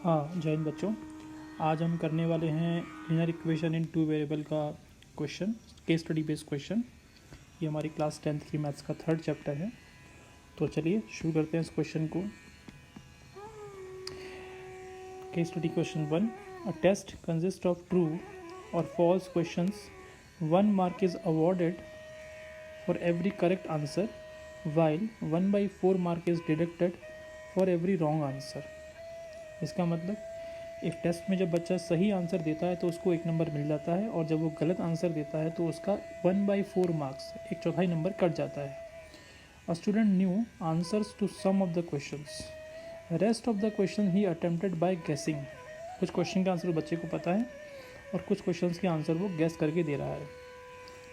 हाँ, जय हिंद बच्चों। आज हम करने वाले हैं linear equation in two variable का question, case study based question. ये हमारी क्लास 10th की मैथ्स का 3rd चैप्टर है। तो चलिए शुरू करते हैं इस क्वेश्चन को। Case study question 1, a test consist of true और false questions. 1 mark is awarded for every correct answer while 1/4 mark is deducted for every wrong answer। इसका मतलब एक टेस्ट में जब बच्चा सही आंसर देता है तो उसको 1 नंबर मिल जाता है, और जब वो गलत आंसर देता है तो उसका 1/4 मार्क्स, 1/4 नंबर कट जाता है। A student knew answers to some of the questions, rest of the question he attempted by guessing. कुछ क्वेश्चन का आंसर बच्चे को पता है और कुछ क्वेश्चन के आंसर वो गेस करके दे रहा है,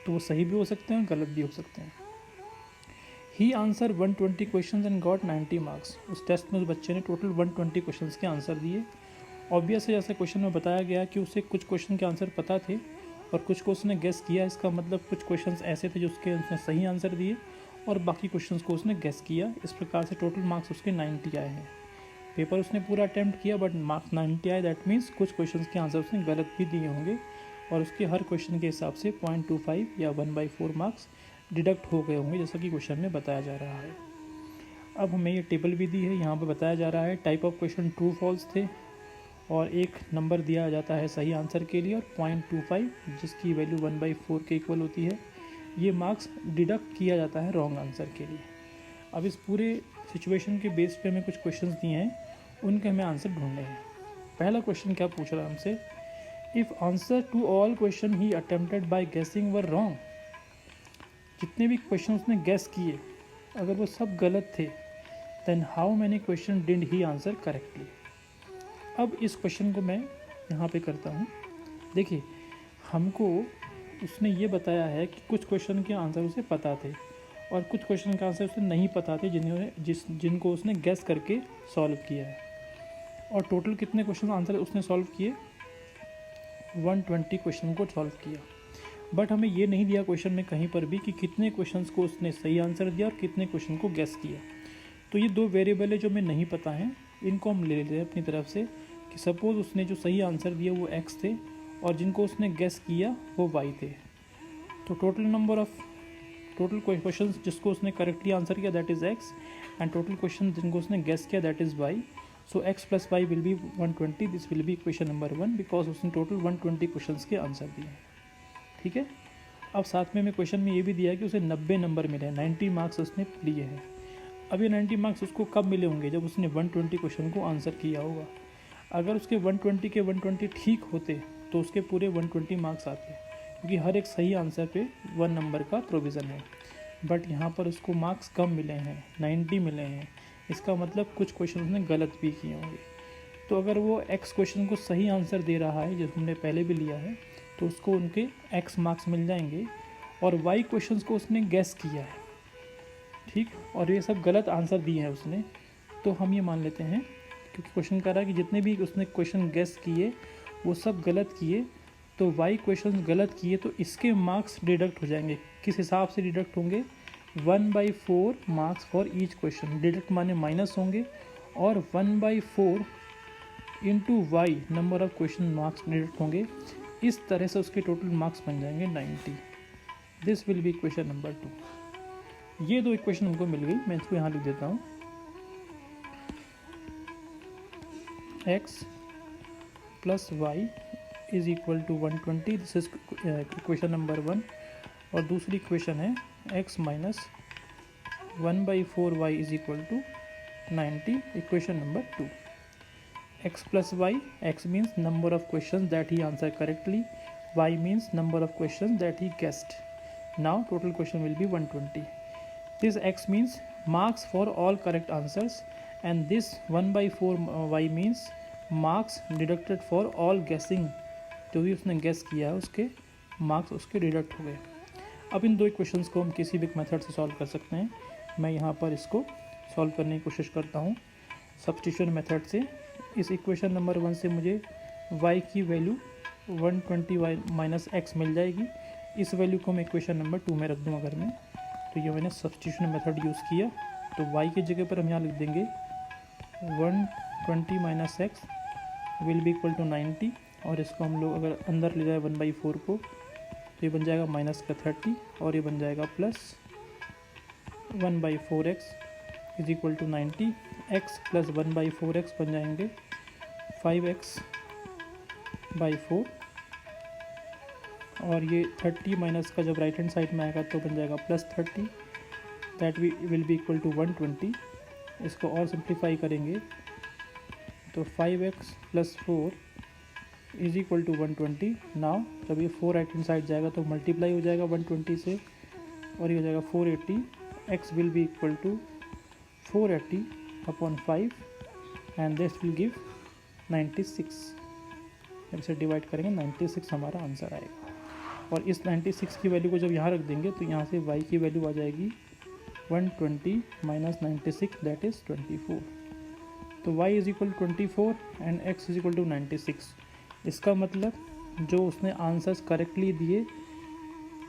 तो वो सही भी हो सकते हैं और गलत भी हो सकते हैं। He answer 120 question and got 90 marks. उस टेस्ट में उस बच्चे ने टोटल 120 क्वेश्चन के आंसर दिए। ऑब्वियस है, जैसे क्वेश्चन में बताया गया कि उसे कुछ क्वेश्चन के आंसर पता थे और कुछ को उसने गेस किया। इसका मतलब कुछ क्वेश्चंस ऐसे थे जो उसके उसने सही आंसर दिए और बाकी क्वेश्चंस को उसने गेस किया। इस प्रकार से टोटल मार्क्स उसके 90 आए हैं। पेपर उसने पूरा अटैम्प्ट किया बट मार्क्स 90 आए। दैट मीन्स कुछ क्वेश्चंस के आंसर उसने गलत भी दिए होंगे और उसके हर क्वेश्चन के हिसाब से 0.25 या 1/4 मार्क्स डिडक्ट हो गए होंगे, जैसा कि क्वेश्चन में बताया जा रहा है। अब हमें ये टेबल भी दी है, यहाँ पर बताया जा रहा है type of question true false थे और 1 नंबर दिया जाता है सही आंसर के लिए और 0.25 जिसकी वैल्यू 1/4 के इक्वल होती है, ये मार्क्स डिडक्ट किया जाता है रॉन्ग आंसर के लिए। अब इस पूरे सिचुएशन के बेस पे हमें कुछ क्वेश्चंस दिए हैं, उनके हमें आंसर ढूंढने हैं। पहला क्वेश्चन क्या पूछ रहा है हमसे, if answer to all question he attempted by guessing were wrong. जितने भी क्वेश्चन उसने गेस किए अगर वो सब गलत थे, then how many question did he answer correctly. अब इस क्वेश्चन को मैं यहाँ पे करता हूँ। देखिए, हमको उसने ये बताया है कि कुछ क्वेश्चन के आंसर उसे पता थे और कुछ क्वेश्चन के आंसर उसे नहीं पता थे जिनको उसने गेस करके सॉल्व किया है। और टोटल कितने क्वेश्चन आंसर उसने सॉल्व किए, 120 क्वेश्चन को सॉल्व किया। बट हमें ये नहीं दिया क्वेश्चन में कहीं पर भी कि कितने क्वेश्चंस को उसने सही आंसर दिया और कितने क्वेश्चन को गेस किया। तो ये 2 वेरिएबल है जो हमें नहीं पता हैं, इनको हम ले लेते हैं अपनी तरफ से कि सपोज़ उसने जो सही आंसर दिया वो x थे और जिनको उसने गेस किया वो y थे। तो टोटल क्वेश्चंस जिसको उसने करेक्टली आंसर किया that is x and total question जिनको उसने गेस किया that is y। So x + y will be 120। This will be question number 1 because उसने टोटल 120 क्वेश्चन के आंसर दिए हैं। ठीक है। अब साथ में हमें क्वेश्चन में ये भी दिया है कि उसे 90 नंबर मिले हैं, 90 मार्क्स उसने लिए हैं। अब ये 90 मार्क्स उसको कब मिले होंगे, जब उसने 120 क्वेश्चन को आंसर किया होगा। अगर उसके 120 के 120 ठीक होते तो उसके पूरे 120 मार्क्स आते, क्योंकि हर एक सही आंसर पे 1 नंबर का प्रोविज़न है। बट यहाँ पर उसको मार्क्स कम मिले हैं, 90 मिले हैं। इसका मतलब कुछ क्वेश्चन उसने गलत भी किए होंगे। तो अगर वो x क्वेश्चन को सही आंसर दे रहा है जो हमने पहले भी लिया है, तो उसको उनके x मार्क्स मिल जाएंगे। और y क्वेश्चंस को उसने गेस किया है, ठीक, और ये सब गलत आंसर दिए हैं उसने, तो हम ये मान लेते हैं क्योंकि क्वेश्चन कह रहा है कि जितने भी उसने क्वेश्चन गेस किए वो सब गलत किए, तो y क्वेश्चन गलत किए तो इसके मार्क्स डिडक्ट हो जाएंगे। किस हिसाब से डिडक्ट होंगे, 1/4 marks for each question. Deduct माने माइनस होंगे और 1/4 into y number of question marks deduct होंगे। इस तरह से उसके टोटल मार्क्स बन जाएंगे 90। This will be question number 2। ये 2 इक्वेशन हमको मिल गई, मैं इसको यहाँ लिख देता हूँ। x + y is equal to 120, this is equation number 1। और दूसरी इक्वेशन है x - 1/4y is equal to 90, equation number 2। x + y, x means number of questions that he answered correctly, y means number of questions that he guessed. Now total question will be 120. This x means marks for all correct answers and this 1/4 y means marks deducted for all guessing। जो भी उसने guess किया है उसके marks उसके deduct हो गए। अब इन 2 इक्वेशंस को हम किसी भी मेथड से सॉल्व कर सकते हैं। मैं यहाँ पर इसको सॉल्व करने की कोशिश करता हूँ सब्स्टिट्यूशन मेथड से। इस इक्वेशन नंबर 1 से मुझे y की वैल्यू 120y - x मिल जाएगी। इस वैल्यू को मैं इक्वेशन नंबर 2 में रख दूँ अगर मैं, तो ये मैंने सब्स्टिट्यूशन मेथड यूज़ किया। तो y की जगह पर हम यहाँ लिख देंगे 120 - x will be equal to 90 और इसको हम लोग अगर अंदर ले जाए 1/4 को तो ये बन जाएगा माइनस का 30 और ये बन जाएगा plus 1/4x is equal to 90। x plus 1/4x बन जाएंगे 5x/4 और ये 30 माइनस का जब राइट हैंड साइड में आएगा तो बन जाएगा plus 30 that will be equal to 120। इसको और सिंप्लीफाई करेंगे तो 5x plus 4 is equal to 120। Now जब ये 4 राइट हैंड साइड जाएगा तो मल्टीप्लाई हो जाएगा 120 से और ये हो जाएगा 480। x will be equal to 480 upon 5 and this will give 96। जब इसे डिवाइड करेंगे 96 हमारा आंसर आएगा। और इस 96 की वैल्यू को जब यहाँ रख देंगे तो यहाँ से y की वैल्यू आ जाएगी 120 माइनस 96 दैट इज़ 24। तो y is equal to 24 and x is equal to 96। इसका मतलब जो उसने आंसर्स करेक्टली दिए,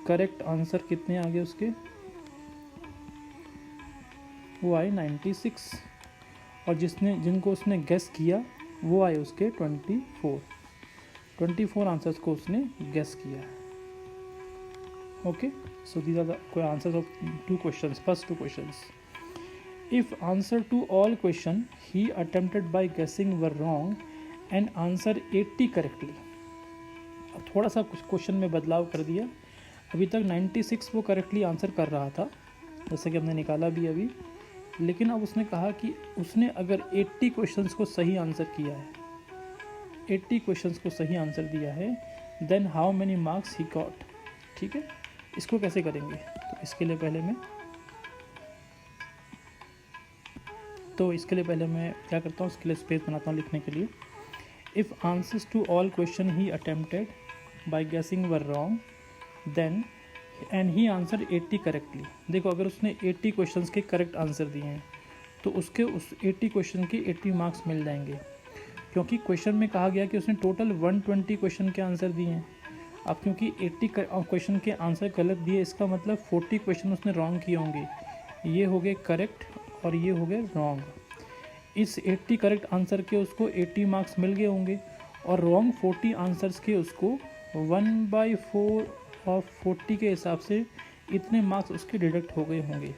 करेक्ट आंसर कितने आ गए उसके, वो आए 96 और जिनको उसने गेस किया वो आए उसके 24 आंसर्स को उसने गेस किया है। Okay, so these are the answers of first two questions. If answer to all question he attempted by guessing were wrong and answer 80 correctly. अब थोड़ा सा कुछ क्वेश्चन में बदलाव कर दिया। अभी तक 96 वो करेक्टली आंसर कर रहा था जैसे कि हमने निकाला भी अभी, लेकिन अब उसने कहा कि उसने अगर 80 क्वेश्चंस को सही आंसर किया है, 80 क्वेश्चंस को सही आंसर दिया है, then how many marks he got. ठीक है, इसको कैसे करेंगे तो इसके लिए पहले मैं क्या करता हूँ, इसके लिए स्पेस बनाता हूँ लिखने के लिए। If answers to all question he attempted by guessing were wrong then and he answer 80 correctly. देखो अगर उसने 80 क्वेश्चंस के करेक्ट आंसर दिए हैं तो उसके उस 80 क्वेश्चन के 80 मार्क्स मिल जाएंगे, क्योंकि क्वेश्चन में कहा गया कि उसने टोटल 120 क्वेश्चन के आंसर दिए हैं। अब क्योंकि 80 क्वेश्चन के आंसर गलत दिए, इसका मतलब 40 क्वेश्चन उसने रॉन्ग किए होंगे। ये हो गए करेक्ट और ये हो गए रॉन्ग। इस 80 करेक्ट आंसर के उसको 80 मार्क्स मिल गए होंगे और रॉन्ग 40 आंसर्स के उसको 1/4 ऑफ 40 के हिसाब से इतने मार्क्स उसके डिडक्ट हो गए होंगे।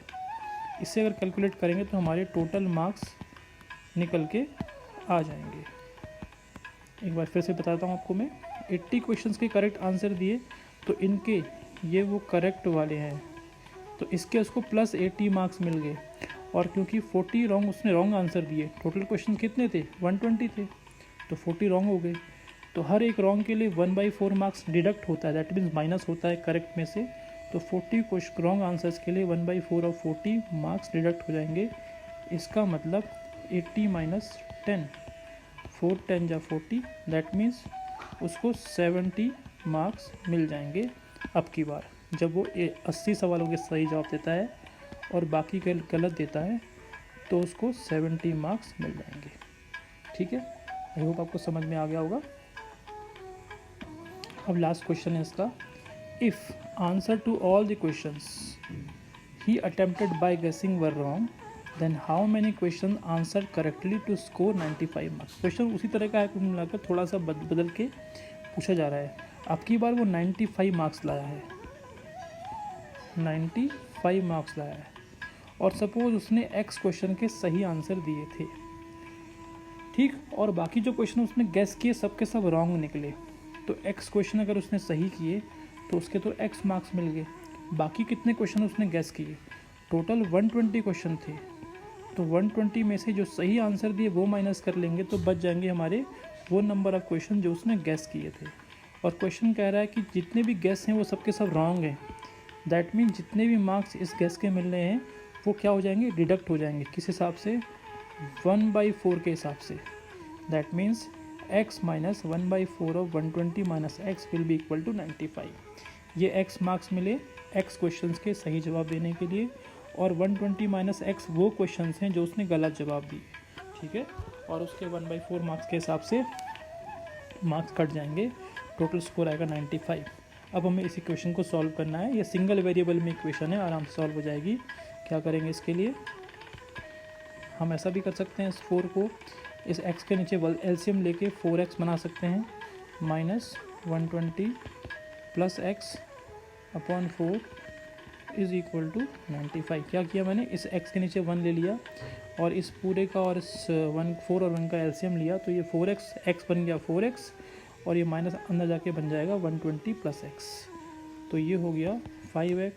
इससे अगर कैलकुलेट करेंगे तो हमारे टोटल मार्क्स निकल के आ जाएंगे। एक बार फिर से बताता हूँ आपको मैं। 80 क्वेश्चंस के करेक्ट आंसर दिए तो इनके ये वो करेक्ट वाले हैं, तो इसके उसको प्लस 80 मार्क्स मिल गए। और क्योंकि 40 रॉन्ग उसने रॉन्ग आंसर दिए, टोटल क्वेश्चन कितने थे 120 थे, तो 40 रॉन्ग हो गए। तो हर एक रॉन्ग के लिए 1/4 मार्क्स डिडक्ट होता है, दैट मीन्स माइनस होता है करेक्ट में से। तो 40 रॉन्ग आंसर्स के लिए 1/4 ऑफ 40 मार्क्स डिडक्ट हो जाएंगे। इसका मतलब 80 माइनस 10, 4 10 या 40, दैट मीन्स उसको 70 मार्क्स मिल जाएंगे अब की बार। जब वो 80 सवालों के सही जवाब देता है और बाकी के गलत देता है तो उसको 70 मार्क्स मिल जाएंगे। ठीक है, आई होप आपको समझ में आ गया होगा। अब लास्ट क्वेश्चन है इसका। If answer to all the questions he attempted by guessing were wrong then how many question answer correctly to score 95 marks. Question उसी तरह का है, कुल मिलाकर थोड़ा सा बदल के पूछा जा रहा है। अब की बार वो 95 मार्क्स लाया है, 95 मार्क्स लाया है और सपोज उसने x क्वेश्चन के सही आंसर दिए थे, ठीक, और बाकी जो क्वेश्चन उसने गेस किए सब के सब रॉन्ग निकले। तो x क्वेश्चन अगर उसने सही किए तो उसके तो x मार्क्स मिल गए। बाकी कितने क्वेश्चन उसने गेस किए, टोटल 120 क्वेश्चन थे, तो 120 में से जो सही आंसर दिए वो माइनस कर लेंगे तो बच जाएंगे हमारे वो नंबर ऑफ क्वेश्चन जो उसने गेस किए थे। और क्वेश्चन कह रहा है कि जितने भी गेस हैं वो सबके सब रॉन्ग हैं, दैट मीन जितने भी मार्क्स इस गेस के मिल रहे हैं वो क्या हो जाएंगे, डिडक्ट हो जाएंगे। किस हिसाब से, 1/4 के हिसाब से। That means x minus 1/4 of 120 minus x will be equal to 95। ये x मार्क्स मिले x क्वेश्चंस के सही जवाब देने के लिए और 120 माइनस x वो क्वेश्चंस हैं जो उसने गलत जवाब दिए। ठीक है, और उसके 1/4 मार्क्स के हिसाब से मार्क्स कट जाएंगे, टोटल स्कोर आएगा 95। अब हमें इस इक्वेशन को सॉल्व करना है। ये सिंगल वेरिएबल में इक्वेशन है, आराम से सॉल्व हो जाएगी। क्या करेंगे इसके लिए, हम ऐसा भी कर सकते हैं, इस 4 को इस x के नीचे एलसीएम लेके 4x बना सकते हैं, -120 plus x upon 4 is equal to 95। क्या किया मैंने, इस x के नीचे 1 ले लिया और इस पूरे का और इस 4 और 1 का एलसीएम लिया, तो ये 4x x बन गया 4x और ये माइनस अंदर जाके बन जाएगा 120 प्लस x। तो ये हो गया 5x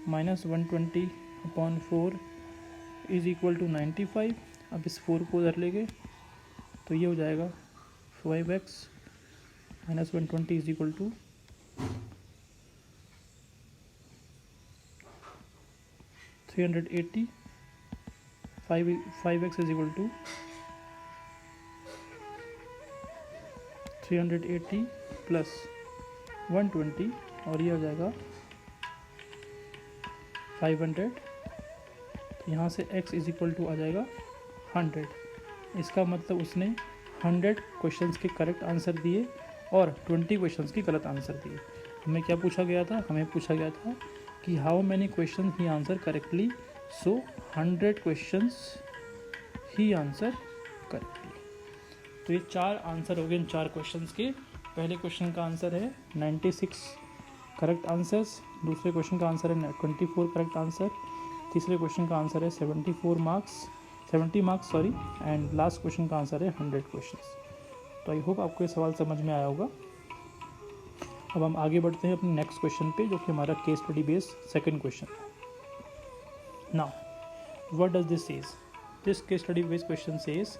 minus 120 upon 4 is equal to 95। अब इस 4 को उधर ले गए तो ये हो जाएगा 5x minus 120 is equal to 380। 5x is equal to 380 plus 120 और ये हो जाएगा 500। तो यहाँ से x इज इक्वल टू आ जाएगा 100। इसका मतलब उसने 100 क्वेश्चंस के करेक्ट आंसर दिए और 20 क्वेश्चंस के गलत आंसर दिए। हमें क्या पूछा गया था, हमें पूछा गया था कि how many question he answer correctly, so 100 questions he answer correctly. तो ये 4 आंसर हो गए इन 4 क्वेश्चंस के। पहले क्वेश्चन का आंसर है 96 करेक्ट आंसर्स, दूसरे क्वेश्चन का आंसर है 24 करेक्ट आंसर, तीसरे क्वेश्चन का आंसर है 70 मार्क्स एंड लास्ट क्वेश्चन का आंसर है 100 क्वेश्चंस। तो आई होप आपको ये सवाल समझ में आया होगा। अब हम आगे बढ़ते हैं अपने नेक्स्ट क्वेश्चन पे, जो कि हमारा case study based second question है। Now what does this says? This case study based question says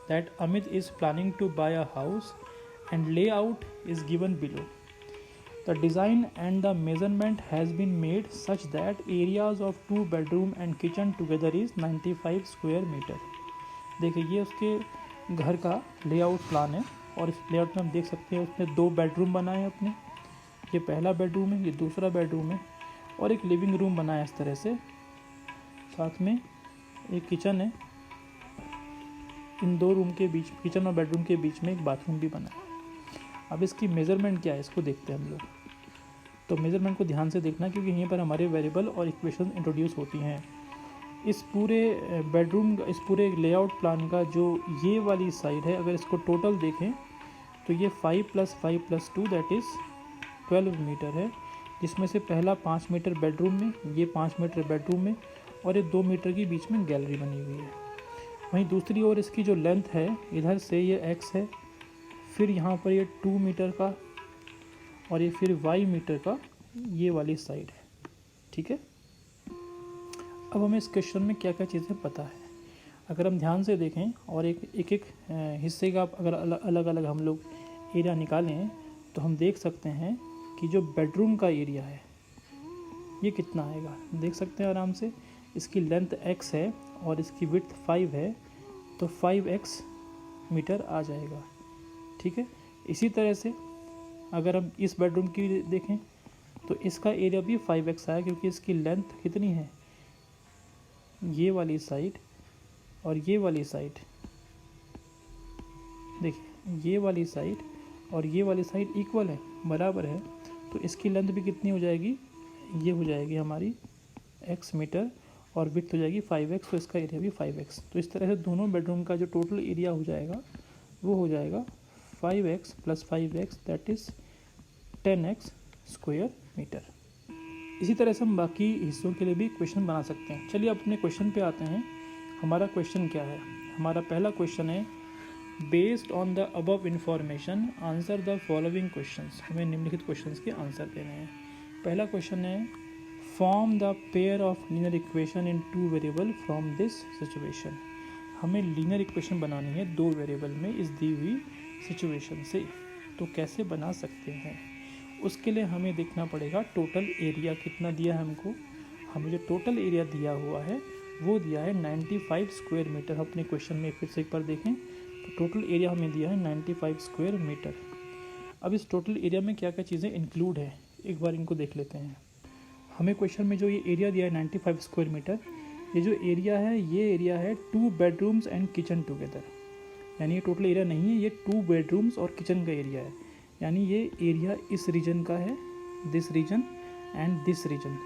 that Amit is planning to buy a house and layout is given below. The design and the measurement has been made such that areas of 2 bedroom and kitchen together is 95 square meter. देखिए ये उसके घर का layout plan है और इस layout में हम देख सकते हैं उसने 2 बेडरूम बनाए हैं अपने। ये पहला बेडरूम है, ये दूसरा बेडरूम है और एक लिविंग रूम बनाया है इस तरह से, साथ में एक किचन है। इन 2 रूम के बीच, किचन और बेडरूम के बीच में एक बाथरूम भी बना है। अब इसकी मेज़रमेंट क्या है इसको देखते हैं हम लोग। तो मेज़रमेंट को ध्यान से देखना क्योंकि यहीं पर हमारे वेरिएबल और इक्वेशन इंट्रोड्यूस होती हैं। इस पूरे बेडरूम, इस पूरे लेआउट प्लान का जो ये वाली साइड है, अगर इसको टोटल देखें तो ये 5 + 5 + 2 दैट इज़ 12 मीटर है, जिसमें से पहला 5 मीटर बेडरूम में, ये 5 मीटर बेडरूम में और ये 2 मीटर के बीच में गैलरी बनी हुई है। वहीं दूसरी ओर इसकी जो लेंथ है, इधर से ये x है, फिर यहाँ पर ये 2 मीटर का और ये फिर y मीटर का ये वाली साइड है। ठीक है, अब हमें इस क्वेश्चन में क्या क्या चीज़ें पता है। अगर हम ध्यान से देखें और एक हिस्से का अगर अलग अलग हम लोग एरिया निकालें तो हम देख सकते हैं कि जो बेडरूम का एरिया है ये कितना आएगा। देख सकते हैं आराम से, इसकी लेंथ x है और इसकी विड्थ 5 है, तो 5x मीटर आ जाएगा। ठीक है, इसी तरह से अगर हम इस बेडरूम की देखें तो इसका एरिया भी 5x आया क्योंकि इसकी लेंथ कितनी है, ये वाली साइड और ये वाली साइड, देखिए ये वाली साइड और ये वाली साइड इक्वल है, बराबर है, तो इसकी लेंथ भी कितनी हो जाएगी, ये हो जाएगी हमारी x मीटर और विड्थ हो जाएगी 5x, तो इसका एरिया भी 5x। तो इस तरह से दोनों बेडरूम का जो टोटल एरिया हो जाएगा वो हो जाएगा 5x + 5x that is 10x square metre. इसी तरह से हम बाकी हिस्सों के लिए भी क्वेश्चन बना सकते हैं। चलिए अपने क्वेश्चन पे आते हैं। हमारा क्वेश्चन क्या है? हमारा पहला क्वेश्चन है, based on the above information answer the following questions. हमें निम्नलिखित क्वेश्चंस के आंसर देने हैं। पहला क्वेश्चन है, form the pair of linear equation in 2 variable from this situation. हमें लीनियर इक्वेशन बनानी है 2 वेरिएबल में इस दी हुई सिचुएशन से। तो कैसे बना सकते हैं? उसके लिए हमें देखना पड़ेगा टोटल एरिया कितना दिया है हमको। हमें जो टोटल एरिया दिया हुआ है वो दिया है 95 स्क्वायर मीटर। अपने क्वेश्चन में फिर से एक बार देखें तो टोटल एरिया हमें दिया है 95 स्क्वायर मीटर। अब इस टोटल एरिया में क्या क्या चीज़ें इंक्लूड है, एक बार इनको देख लेते हैं। हमें क्वेश्चन में जो ये एरिया दिया है 95 स्क्वायर मीटर, ये जो एरिया है ये एरिया है 2 बेडरूम्स एंड किचन टुगेदर। यानी ये टोटल एरिया नहीं है, ये 2 बेडरूम्स और किचन का एरिया है। यानी ये एरिया इस रीजन का है, this region and this region.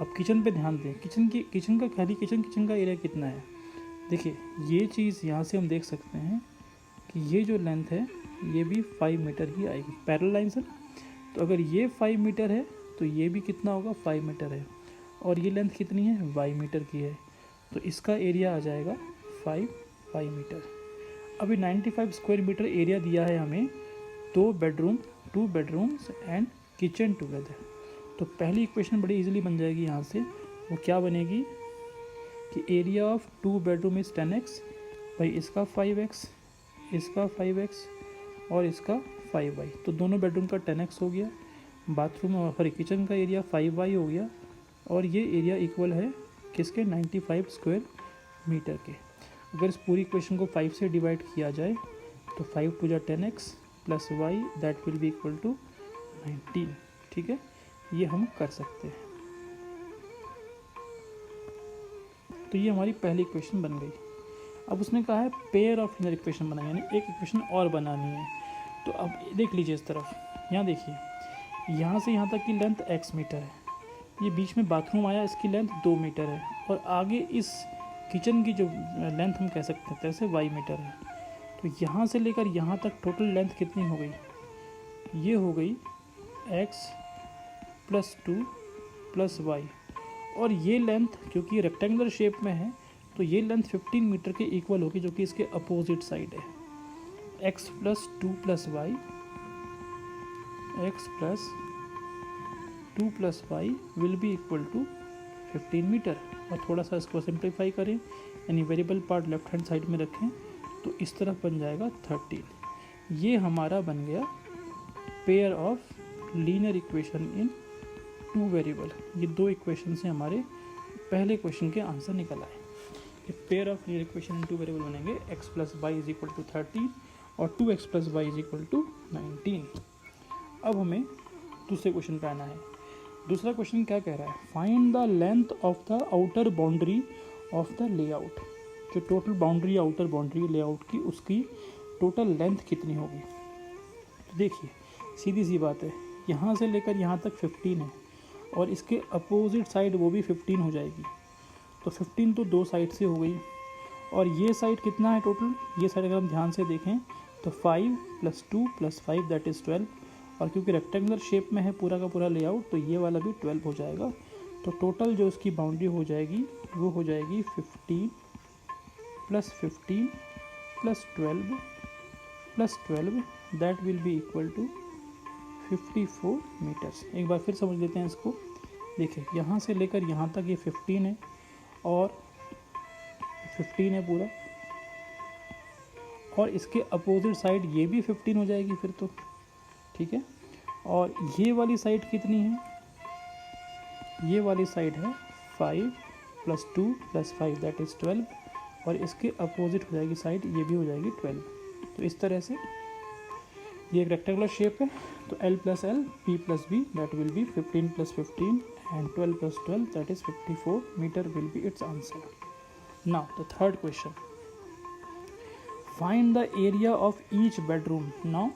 अब किचन पे ध्यान दें, किचन का खाली किचन का एरिया कितना है, देखिए ये चीज़ यहाँ से हम देख सकते हैं कि ये जो लेंथ है ये भी 5 मीटर ही आएगी, पैरेलल लाइन से। तो अगर ये 5 मीटर है तो ये भी कितना होगा, 5 मीटर है, और ये लेंथ कितनी है, y मीटर की है, तो इसका एरिया आ जाएगा 5 मीटर। अभी 95 स्क्वायर मीटर एरिया दिया है हमें, 2 बेडरूम्स एंड किचन टुगेदर। तो पहली इक्वेशन बड़ी इजीली बन जाएगी यहाँ से। वो क्या बनेगी कि area of 2 bedroom is 10x, भाई इसका 5x, इसका 5x और इसका 5y, तो दोनों बेडरूम का 10x हो गया। बाथरूम और किचन का एरिया 5y हो गया, और ये एरिया इक्वल है किसके, 95 स्क्वायर मीटर के। अगर इस पूरी इक्वेशन को 5 से डिवाइड किया जाए तो 5 टू जा 10x plus y that will be equal to 19। ठीक है, ये हम कर सकते हैं। तो ये हमारी पहली इक्वेशन बन गई। अब उसने कहा है पेयर ऑफ लीनियर इक्वेशन बनाए, यानी एक इक्वेशन और बनानी है। तो अब देख लीजिए इस तरफ, यहाँ देखिए, यहाँ से यहाँ तक की लेंथ x मीटर है, ये बीच में बाथरूम आया, इसकी लेंथ 2 मीटर है, और आगे इस किचन की जो लेंथ हम कह सकते हैं जैसे y मीटर है। तो यहाँ से लेकर यहाँ तक टोटल लेंथ कितनी हो गई, ये हो गई x प्लस 2 प्लस y, और ये लेंथ क्योंकि रेक्टेंगुलर शेप में है तो ये लेंथ 15 मीटर के इक्वल होगी, जो कि इसके अपोजिट साइड है। x plus 2 plus y, x plus 2 plus y will be equal to 15 meter. और थोड़ा सा इसको सिंप्लीफाई करें, यानी variable part left hand side में रखें, तो इस तरफ बन जाएगा 13। ये हमारा बन गया pair of linear equation in 2 variable. ये 2 इक्वेशन से हमारे पहले क्वेश्चन के आंसर निकल आए। ये pair of linear equation in 2 variable बनेंगे, x plus y is equal to 13 और 2x plus y is equal to 19। अब हमें दूसरे क्वेश्चन पे आना है। दूसरा क्वेश्चन क्या कह रहा है, find the length of the outer boundary of the layout. जो total boundary, outer boundary layout की, उसकी टोटल लेंथ कितनी होगी। तो देखिए सीधी सी बात है, यहाँ से लेकर यहाँ तक 15 है, और इसके अपोजिट साइड वो भी 15 हो जाएगी। तो 15 तो 2 साइड से हो गई, और ये साइड कितना है टोटल, ये साइड अगर हम ध्यान से देखें तो 5 प्लस 2 प्लस 5 दैट इज़ 12, और क्योंकि रेक्टेंगुलर शेप में है पूरा का पूरा लेआउट, तो ये वाला भी 12 हो जाएगा। तो टोटल जो उसकी बाउंड्री हो जाएगी वो हो जाएगी 15 plus 15 plus 12 plus 12 that will be equal to 54 meters. एक बार फिर समझ लेते हैं इसको। देखिए यहाँ से लेकर यहाँ तक ये 15 है, और 15 है पूरा, और इसके अपोजिट साइड ये भी 15 हो जाएगी फिर तो, ठीक है। और ये वाली साइड कितनी है, ये वाली साइड है 5 प्लस 2 प्लस 5 दैट इज़ 12, और इसके अपोजिट हो जाएगी साइड, ये भी हो जाएगी 12। तो इस तरह से ये एक रेक्टेंगुलर शेप है, तो L plus L P plus B that will B 15 plus 15 and 12 plus 12 that is 54 meter will be its answer. Now the third question, find the area of each bedroom now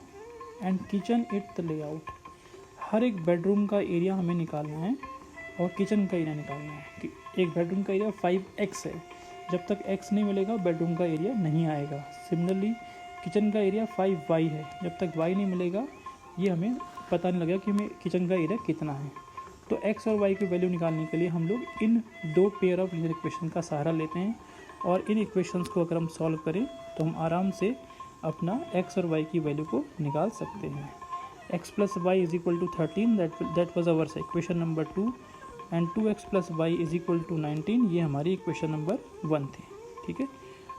and kitchen it the layout। हर एक bedroom का area हमें निकालना है और kitchen का area निकालना है। कि एक बेडरूम का एरिया 5x है, जब तक x नहीं मिलेगा बेडरूम का एरिया नहीं आएगा। सिमिलरली किचन का एरिया 5y है, जब तक y नहीं मिलेगा ये हमें पता नहीं लगेगा कि हमें किचन का एरिया कितना है। तो x और y की वैल्यू निकालने के लिए हम लोग इन 2 पेयर ऑफ लीनियर इक्वेशन का सहारा लेते हैं, और इन इक्वेशंस को अगर हम सॉल्व करें तो हम आराम से अपना x और y की वैल्यू को निकाल सकते हैं। x plus y is equal to 13 that was our equation number 2, and 2x plus y is equal to 19, ये हमारी इक्वेशन नंबर 1 थी। ठीक है,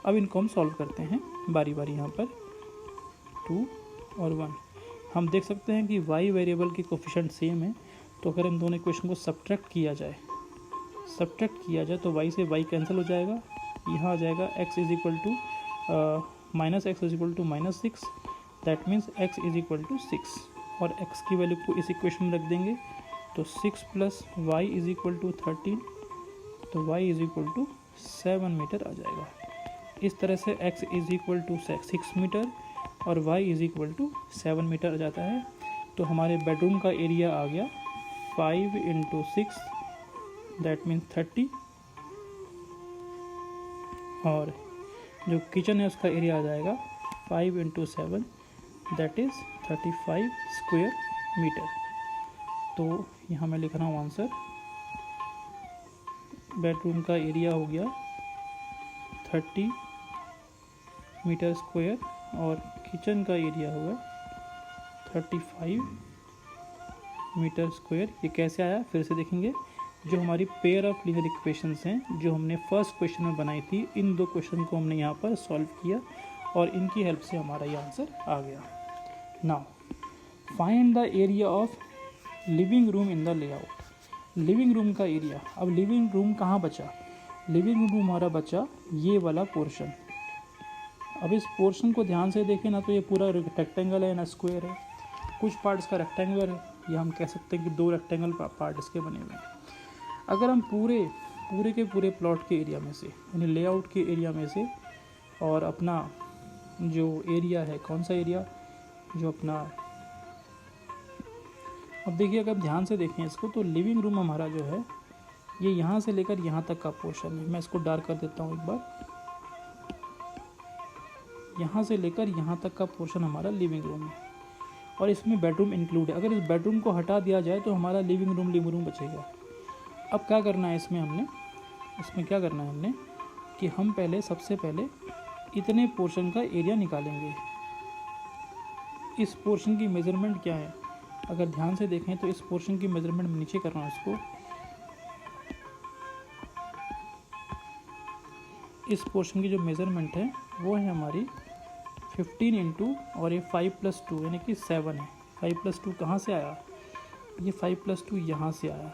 अब इनको हम सॉल्व करते हैं बारी बारी। यहाँ पर 2 और 1 हम देख सकते हैं कि y वेरिएबल की कोफिशिएंट सेम है, तो अगर इन दोनों इक्वेशन को सब्ट्रैक्ट किया जाए तो y से y कैंसिल हो जाएगा। यहाँ आ जाएगा x is equal to minus x is equal to minus 6, that means x is equal to 6, और x की वैल्यू को इस इक्वेशन में रख देंगे तो 6 plus y is equal to 13, तो y is equal to 7 metre आ जाएगा। इस तरह से x is equal to 6 metre और y is equal to 7 metre आ जाता है। तो हमारे बेडरूम का एरिया आ गया 5 इंटू 6 दैट मीन्स 30, और जो किचन है उसका एरिया आ जाएगा 5 × 7 दैट इज़ 35 स्क्वायर मीटर। तो यहाँ मैं लिख रहा हूँ आंसर। बेडरूम का एरिया हो गया 30 मीटर स्क्वायर और किचन का एरिया होगा 35 मीटर स्क्वायर। ये कैसे आया फिर से देखेंगे। जो हमारी पेयर ऑफ लीनियर इक्वेशंस हैं जो हमने फर्स्ट क्वेश्चन में बनाई थी, इन दो क्वेश्चन को हमने यहाँ पर सॉल्व किया और इनकी हेल्प से हमारा ये आंसर आ गया। Now find the area of living room in the layout. Living room का एरिया, अब लिविंग रूम कहाँ बचा? लिविंग रूम हमारा बचा ये वाला पोर्शन। अब इस पोर्शन को ध्यान से देखें ना तो ये पूरा रेक्टेंगल है ना स्क्वायर है। कुछ पार्ट इसका रेक्टेंगुलर है या हम कह सकते हैं कि 2 रेक्टेंगल पार्ट इसके बने हुए हैं। अगर हम पूरे के पूरे प्लॉट के एरिया में से यानी लेआउट के एरिया में से और अपना जो एरिया है, कौन सा एरिया, जो अपना, अब देखिए अगर ध्यान से देखें इसको तो लिविंग रूम हमारा जो है ये यहाँ से लेकर यहाँ तक का पोर्शन है। मैं इसको डार्क कर देता हूँ एक बार। यहाँ से लेकर यहाँ तक का पोर्शन हमारा लिविंग रूम है और इसमें बेडरूम इंक्लूड है। अगर इस बेडरूम को हटा दिया जाए तो हमारा लिविंग रूम बचेगा। अब क्या करना है इसमें क्या करना है हमने कि हम सबसे पहले इतने पोर्शन का एरिया निकालेंगे। इस पोर्शन की मेज़रमेंट क्या है? अगर ध्यान से देखें तो इस पोर्शन की मेज़रमेंट मैं नीचे कर रहा हूँ इसको। इस पोर्शन की जो मेज़रमेंट है वो है हमारी 15 इंटू और ये 5 + 2 यानी कि 7 है। 5 + 2 कहाँ से आया? ये 5 + 2 यहाँ से आया।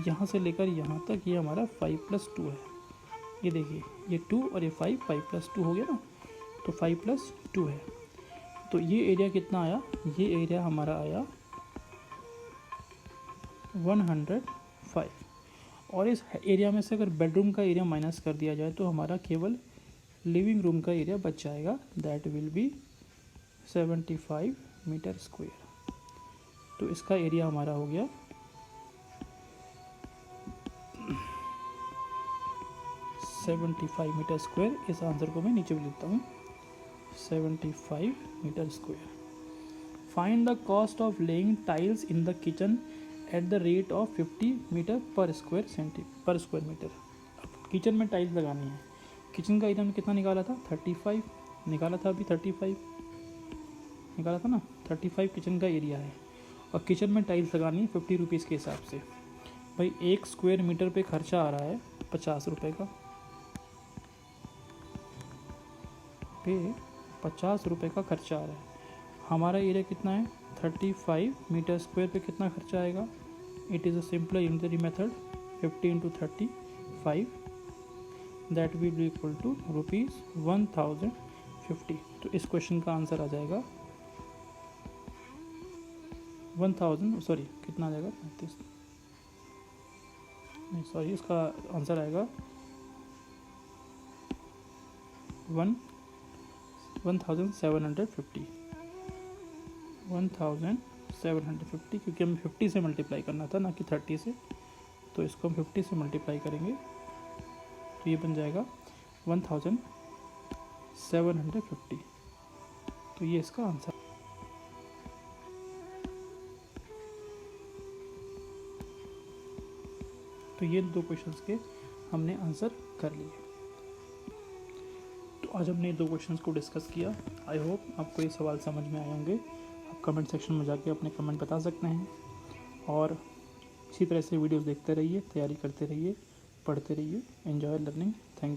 यहाँ से लेकर यहाँ तक ये हमारा 5 + 2 है। ये देखिए ये 2 और ये 5 + 2 हो गया ना, तो 5 + 2 है। तो ये एरिया कितना आया? ये एरिया हमारा आया 105। और इस एरिया में से अगर बेडरूम का एरिया माइनस कर दिया जाए तो हमारा केवल लिविंग रूम का एरिया बच जाएगा, that will be 75 meter square. तो इसका एरिया हमारा हो गया 75 मीटर स्क्वायर। इस आंसर को मैं नीचे भी लिखता हूँ 75 meter square. Find the cost of laying tiles in the kitchen at the rate of 50 meter per square meter. अब किचन में टाइल्स लगानी है। किचन का एरिया में कितना निकाला था? 35 निकाला था, अभी 35 निकाला था ना। 35 किचन का एरिया है और किचन में टाइल्स लगानी है 50 रुपीज़ के हिसाब से। भाई 1 स्क्वायर मीटर पे खर्चा आ रहा है 50 रुपये का, पे 50 रुपये का खर्चा आ रहा है। हमारा एरिया कितना है? 35 मीटर स्क्वायर पे कितना खर्चा आएगा? It is a simple unitary method 50 × 35 that will be equal to ₹1050। तो इस क्वेश्चन का आंसर आ जाएगा 1000, सॉरी कितना आ जाएगा? 35 नहीं, सॉरी इसका आंसर आएगा 1750। 1750 क्योंकि हमें 50 से मल्टीप्लाई करना था ना कि 30 से, तो इसको हम 50 से मल्टीप्लाई करेंगे तो ये बन जाएगा 1750। तो ये इसका आंसर। तो ये 2 क्वेश्चंस के हमने आंसर कर लिए। तो आज हमने 2 क्वेश्चंस को डिस्कस किया। आई होप आपको ये सवाल समझ में आए होंगे। आप कमेंट सेक्शन में जाके अपने कमेंट बता सकते हैं और इसी तरह से वीडियोस देखते रहिए, तैयारी करते रहिए, पढ़ते रहिए। Enjoy learning. Thank you.